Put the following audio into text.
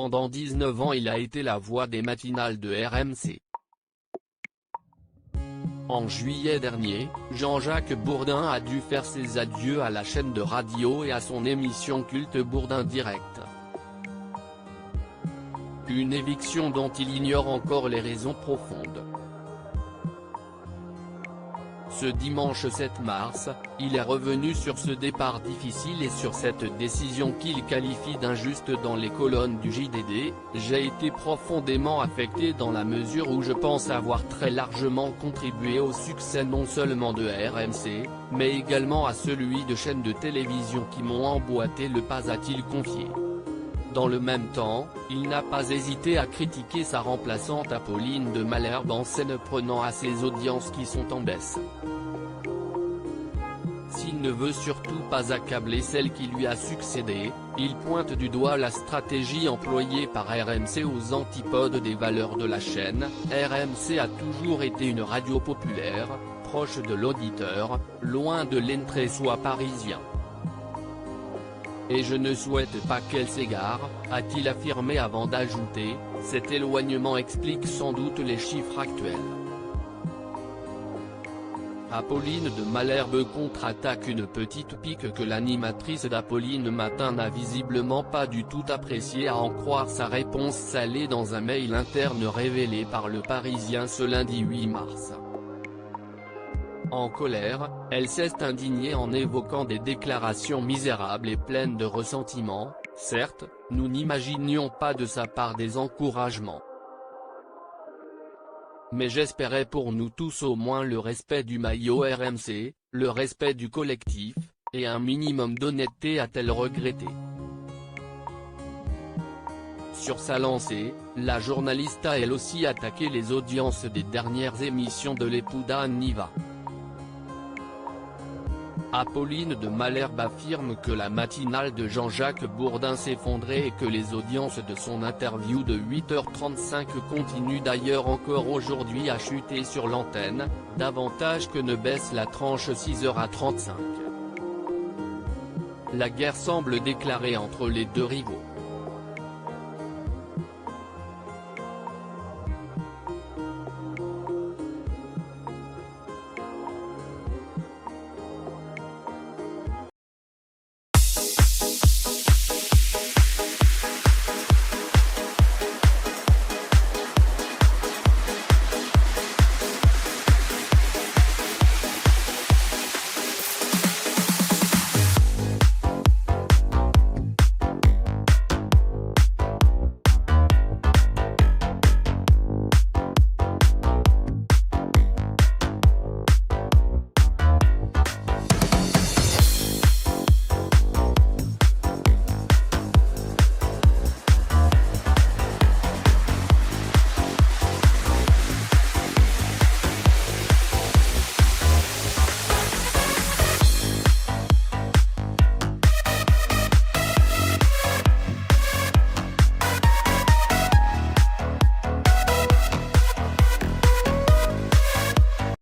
Pendant 19 ans il a été la voix des matinales de RMC. En juillet dernier, Jean-Jacques Bourdin a dû faire ses adieux à la chaîne de radio et à son émission culte Bourdin Direct. Une éviction dont il ignore encore les raisons profondes. Ce dimanche 7 mars, il est revenu sur ce départ difficile et sur cette décision qu'il qualifie d'injuste dans les colonnes du JDD. J'ai été profondément affecté dans la mesure où je pense avoir très largement contribué au succès non seulement de RMC, mais également à celui de chaînes de télévision qui m'ont emboîté le pas, a-t-il confié. Dans le même temps, il n'a pas hésité à critiquer sa remplaçante Apolline de Malherbe en scène, prenant à ses audiences qui sont en baisse. S'il ne veut surtout pas accabler celle qui lui a succédé, il pointe du doigt la stratégie employée par RMC aux antipodes des valeurs de la chaîne. RMC a toujours été une radio populaire, proche de l'auditeur, loin de l'entre-soi parisien. Et je ne souhaite pas qu'elle s'égare, a-t-il affirmé avant d'ajouter, cet éloignement explique sans doute les chiffres actuels. Apolline de Malherbe contre-attaque une petite pique que l'animatrice d'Apolline Matin n'a visiblement pas du tout appréciée, à en croire sa réponse salée dans un mail interne révélé par Le Parisien ce lundi 8 mars. En colère, elle s'est indignée en évoquant des déclarations misérables et pleines de ressentiment. Certes, nous n'imaginions pas de sa part des encouragements. Mais j'espérais pour nous tous au moins le respect du maillot RMC, le respect du collectif, et un minimum d'honnêteté, a-t-elle regretté. Sur sa lancée, la journaliste a elle aussi attaqué les audiences des dernières émissions de l'époux d'Anne Niva. Apolline de Malherbe affirme que la matinale de Jean-Jacques Bourdin s'effondrait et que les audiences de son interview de 8h35 continuent d'ailleurs encore aujourd'hui à chuter sur l'antenne, davantage que ne baisse la tranche 6h35. La guerre semble déclarée entre les deux rivaux.